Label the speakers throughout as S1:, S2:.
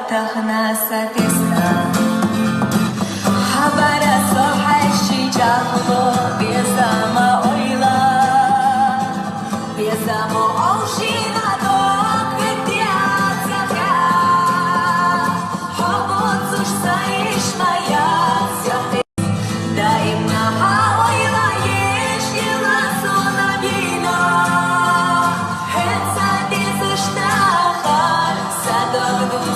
S1: Tahna tesna habara sohashi jahlo bezama oila bezamo oshina dok vetiatzaka hobozush saish maya zyote daimna haoila yesh yela sonabina hetsa dizishtachal sadogdu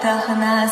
S1: Tahna